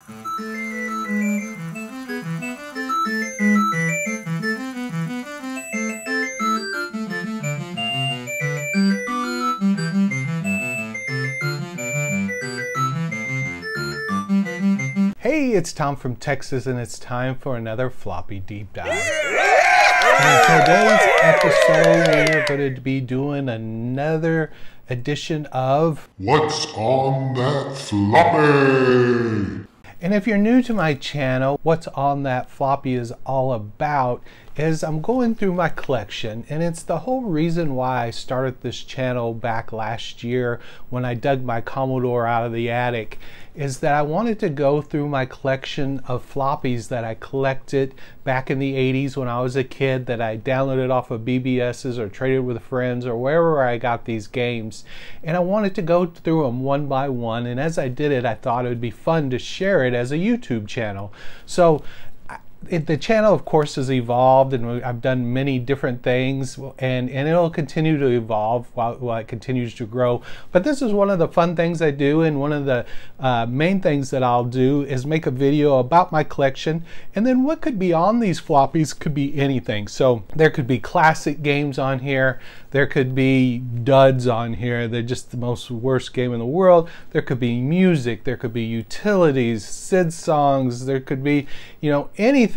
Hey, it's Tom from Texas, and it's time for another floppy deep dive. In today's episode, we're going to be doing another edition of What's on That Floppy? And if you're new to my channel, What's on That Floppy is all about is I'm going through my collection, and it's the whole reason why I started this channel back last year when I dug my Commodore out of the attic, is that I wanted to go through my collection of floppies that I collected back in the 80s when I was a kid, that I downloaded off of BBS's or traded with friends or wherever I got these games. And I wanted to go through them one by one, and as I did it, I thought it would be fun to share it as a YouTube channel. So the channel, of course, has evolved, and I've done many different things, and it'll continue to evolve while it continues to grow. But this is one of the fun things I do, and one of the main things that I'll do is make a video about my collection, and then what could be on these floppies could be anything. So there could be classic games on here, there could be duds on here, they're just the most worst game in the world, there could be music, there could be utilities, SID songs, there could be, you know, anything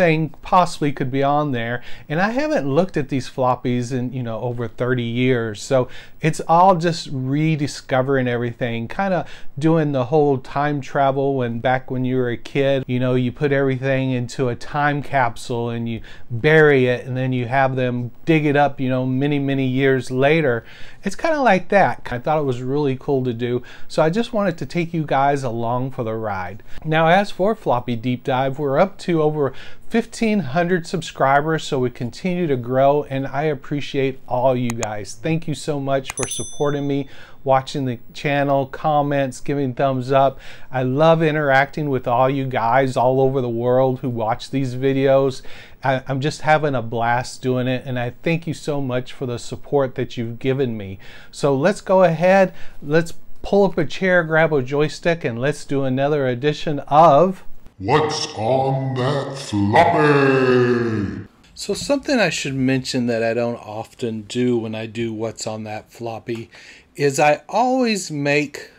possibly could be on there. And I haven't looked at these floppies in, you know, over 30 years, so it's all just rediscovering everything, kind of doing the whole time travel when back when you were a kid, you know, you put everything into a time capsule and you bury it, and then you have them dig it up, you know, many years later. It's kind of like that. I thought it was really cool to do, so I just wanted to take you guys along for the ride. Now, as for Floppy Deep Dive, we're up to over 1,500 subscribers, so we continue to grow, and I appreciate all you guys. Thank you so much for supporting me, watching the channel, comments, giving thumbs up. I love interacting with all you guys all over the world who watch these videos. I'm just having a blast doing it, and I thank you so much for the support that you've given me. So let's go ahead, let's pull up a chair, grab a joystick, and let's do another edition of What's on That Floppy? So something I should mention that I don't often do when I do What's on That Floppy is I always make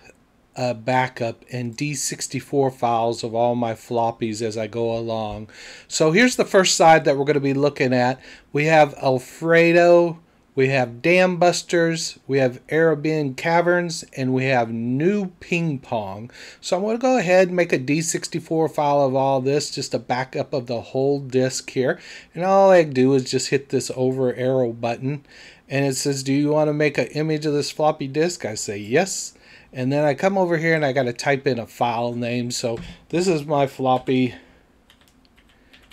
a backup and D64 files of all my floppies as I go along. So here's the first side that we're going to be looking at. We have Alfredo, we have Dam Busters, we have Eriban Caverns, and we have new Ping Pong. So I'm going to go ahead and make a D64 file of all this, just a backup of the whole disk here. And all I do is just hit this over arrow button, and it says, do you want to make an image of this floppy disk? I say yes. And then I come over here and I got to type in a file name. So this is my floppy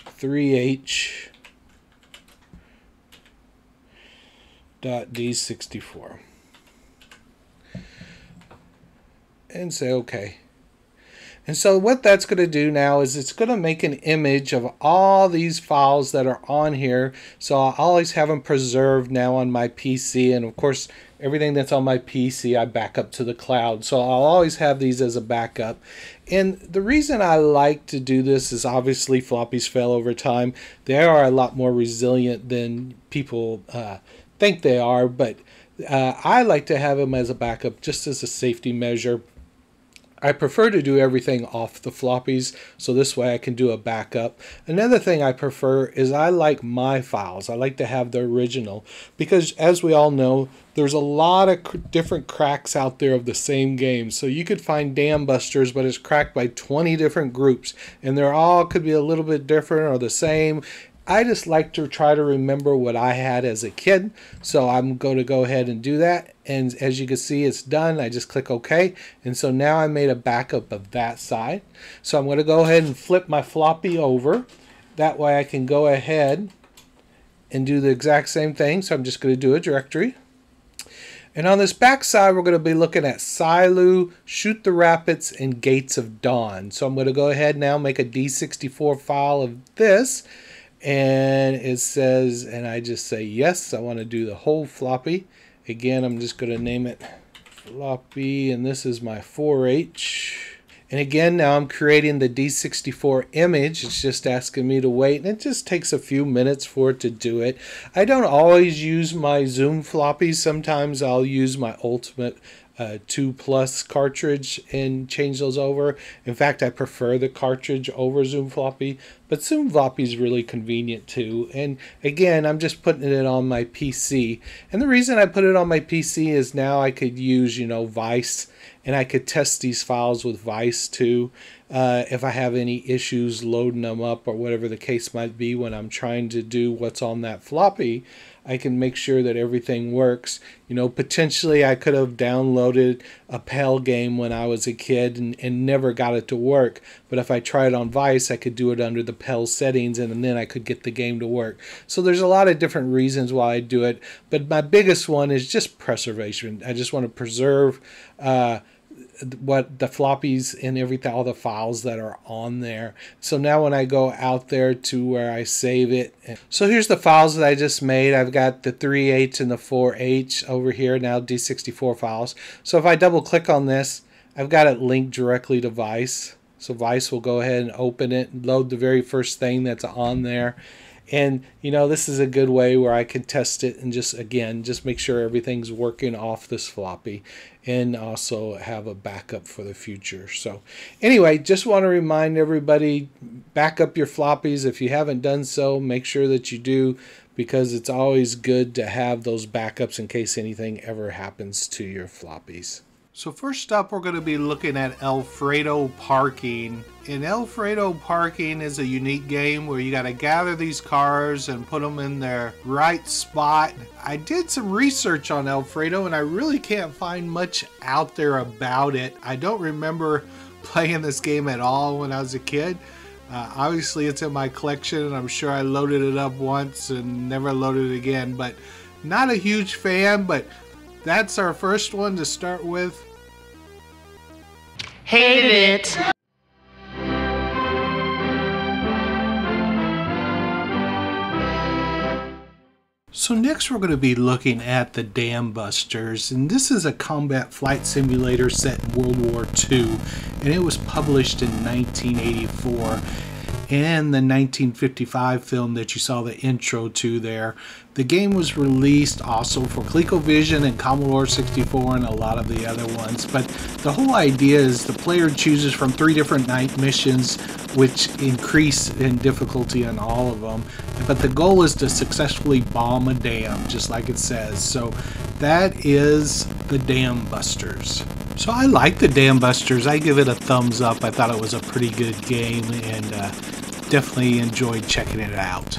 3H.D64 and say OK. And so what that's going to do now is it's going to make an image of all these files that are on here. So I'll always have them preserved now on my PC, and of course everything that's on my PC I back up to the cloud. So I'll always have these as a backup. And the reason I like to do this is obviously floppies fail over time. They are a lot more resilient than people think they are, but I like to have them as a backup just as a safety measure. I prefer to do everything off the floppies, so this way I can do a backup. Another thing I prefer is I like my files. I like to have the original, because as we all know, there's a lot of different cracks out there of the same game. So you could find Dam Busters, but it's cracked by 20 different groups, and they're all could be a little bit different or the same. I just like to try to remember what I had as a kid, so I'm going to go ahead and do that. And as you can see, it's done. I just click OK, and so now I made a backup of that side. So I'm going to go ahead and flip my floppy over. That way I can go ahead and do the exact same thing. So I'm just going to do a directory. And on this back side, we're going to be looking at Cylu, Shoot the Rapids, and Gates of Dawn. So I'm going to go ahead now, make a D64 file of this. And it says, and I just say yes, I want to do the whole floppy. Again, I'm just going to name it floppy, and this is my 4H. And again, now I'm creating the D64 image. It's just asking me to wait, and it just takes a few minutes for it to do it. I don't always use my Zoom floppies. Sometimes I'll use my Ultimate 2 Plus cartridge and change those over. In fact, I prefer the cartridge over Zoom floppy, but Zoom floppy is really convenient too. And again, I'm just putting it on my PC. And the reason I put it on my PC is now I could use, Vice, and I could test these files with Vice too. If I have any issues loading them up or whatever the case might be when I'm trying to do what's on that floppy, I can make sure that everything works. Potentially I could have downloaded a PAL game when I was a kid and never got it to work. But if I tried on Vice, I could do it under the PAL settings, and then I could get the game to work. So there's a lot of different reasons why I do it. But my biggest one is just preservation. I just want to preserve what the floppies and everything, all the files that are on there. So now when I go out there to where I save it, so here's the files that I just made. I've got the 3H and the 4H over here now, D64 files. So if I double click on this, I've got it linked directly to Vice. So Vice will go ahead and open it and load the very first thing that's on there. And this is a good way where I can test it and just make sure everything's working off this floppy, and also have a backup for the future. So anyway, just want to remind everybody, back up your floppies. If you haven't done so, make sure that you do, because it's always good to have those backups in case anything ever happens to your floppies. So first up, we're going to be looking at Alfredo Parking. And Alfredo Parking is a unique game where you got to gather these cars and put them in their right spot. I did some research on Alfredo, and I really can't find much out there about it. I don't remember playing this game at all when I was a kid. Obviously, it's in my collection, and I'm sure I loaded it up once and never loaded it again. But not a huge fan, but that's our first one to start with. Hated it. So next we're going to be looking at the Dam Busters, and this is a combat flight simulator set in World War II, and it was published in 1984. And the 1955 film that you saw the intro to there. The game was released also for ColecoVision and Commodore 64 and a lot of the other ones. But the whole idea is the player chooses from 3 different night missions, which increase in difficulty on all of them. But the goal is to successfully bomb a dam, just like it says. So that is the Dam Busters. So I like the Dam Busters. I give it a thumbs up. I thought it was a pretty good game, and definitely enjoyed checking it out.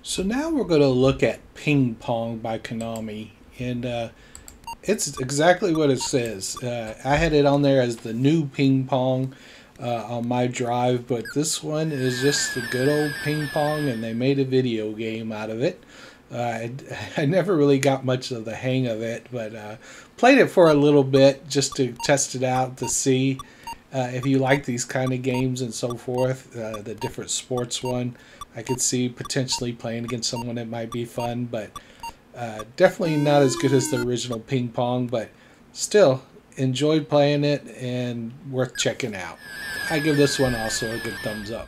So now we're going to look at Ping Pong by Konami, and it's exactly what it says. I had it on there as the new Ping Pong on my drive, but this one is just the good old Ping Pong, and they made a video game out of it. I never really got much of the hang of it, but played it for a little bit just to test it out to see if you like these kind of games and so forth. The different sports one, I could see potentially playing against someone that might be fun, but definitely not as good as the original Ping Pong, but still enjoyed playing it and worth checking out. I give this one also a good thumbs up.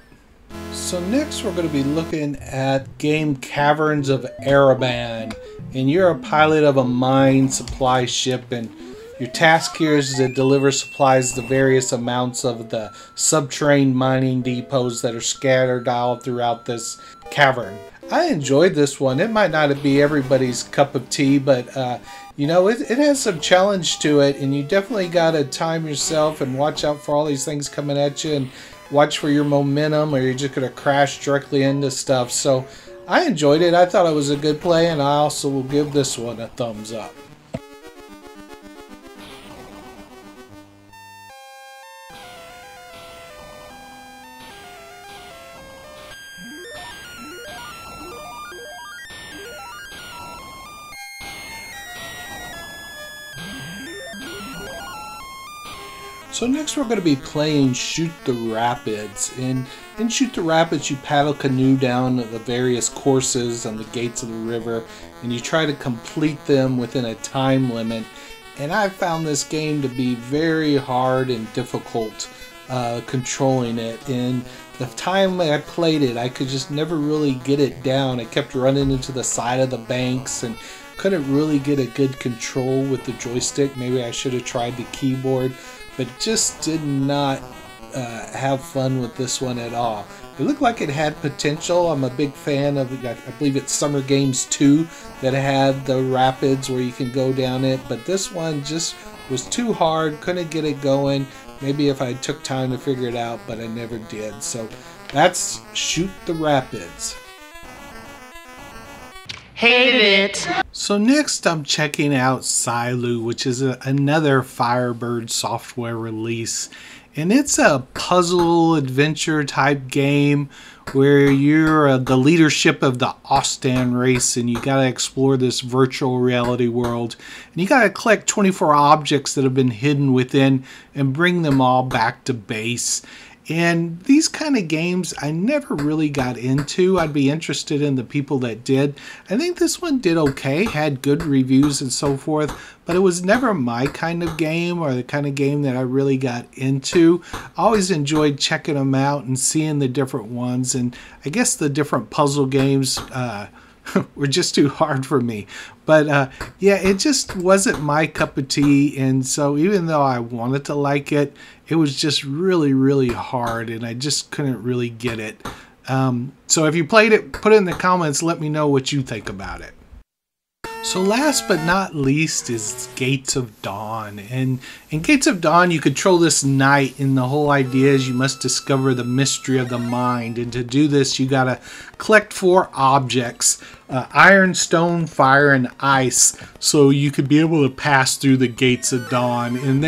So next we're going to be looking at game Caverns of Eriban, and you're a pilot of a mine supply ship, and your task here is to deliver supplies to various amounts of the subterranean mining depots that are scattered all throughout this cavern. I enjoyed this one. It might not be everybody's cup of tea, but you know, it has some challenge to it, and you definitely got to time yourself and watch out for all these things coming at you, and watch for your momentum, or you're just going to crash directly into stuff. So I enjoyed it. I thought it was a good play, and I also will give this one a thumbs up. So next we're going to be playing Shoot the Rapids. And in Shoot the Rapids you paddle canoe down the various courses on the gates of the river and you try to complete them within a time limit. And I found this game to be very hard and difficult controlling it. And the time I played it, I could just never really get it down. I kept running into the side of the banks and couldn't really get a good control with the joystick. Maybe I should have tried the keyboard, but just did not have fun with this one at all. It looked like it had potential. I'm a big fan of, I believe it's Summer Games 2 that had the rapids where you can go down it, but this one just was too hard, couldn't get it going. Maybe if I took time to figure it out, but I never did. So that's Shoot the Rapids. Hated it. So next I'm checking out Cylu, which is another Firebird software release. And it's a puzzle adventure type game where you're the leadership of the Austin race and you got to explore this virtual reality world. And you got to collect 24 objects that have been hidden within and bring them all back to base. And these kind of games I never really got into. I'd be interested in the people that did. I think this one did okay, had good reviews and so forth, but it was never my kind of game or the kind of game that I really got into. I always enjoyed checking them out and seeing the different ones, and I guess the different puzzle games were just too hard for me. But yeah, it just wasn't my cup of tea, and so even though I wanted to like it, it was just really, really hard, and I just couldn't really get it. So if you played it, put it in the comments, let me know what you think about it. So last but not least is Gates of Dawn. And in Gates of Dawn you control this knight, and the whole idea is you must discover the mystery of the mind. And to do this you gotta collect 4 objects, iron, stone, fire, and ice, so you could be able to pass through the Gates of Dawn. And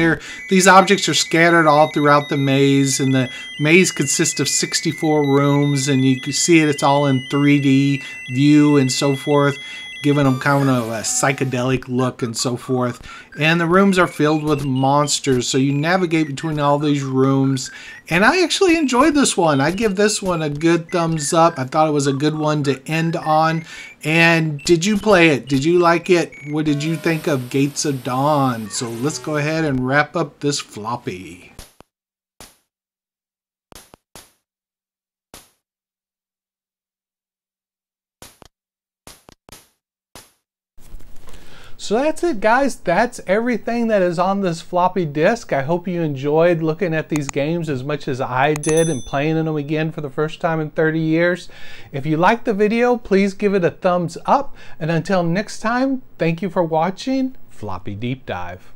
these objects are scattered all throughout the maze, and the maze consists of 64 rooms, and you can see it's all in 3D view and so forth, giving them kind of a psychedelic look and so forth. And the rooms are filled with monsters, so you navigate between all these rooms. And I actually enjoyed this one. I give this one a good thumbs up. I thought it was a good one to end on. And did you play it? Did you like it? What did you think of Gates of Dawn? So let's go ahead and wrap up this floppy. So that's it, guys. That's everything that is on this floppy disk. I hope you enjoyed looking at these games as much as I did and playing them again for the first time in 30 years. If you liked the video, please give it a thumbs up. And until next time, thank you for watching Floppy Deep Dive.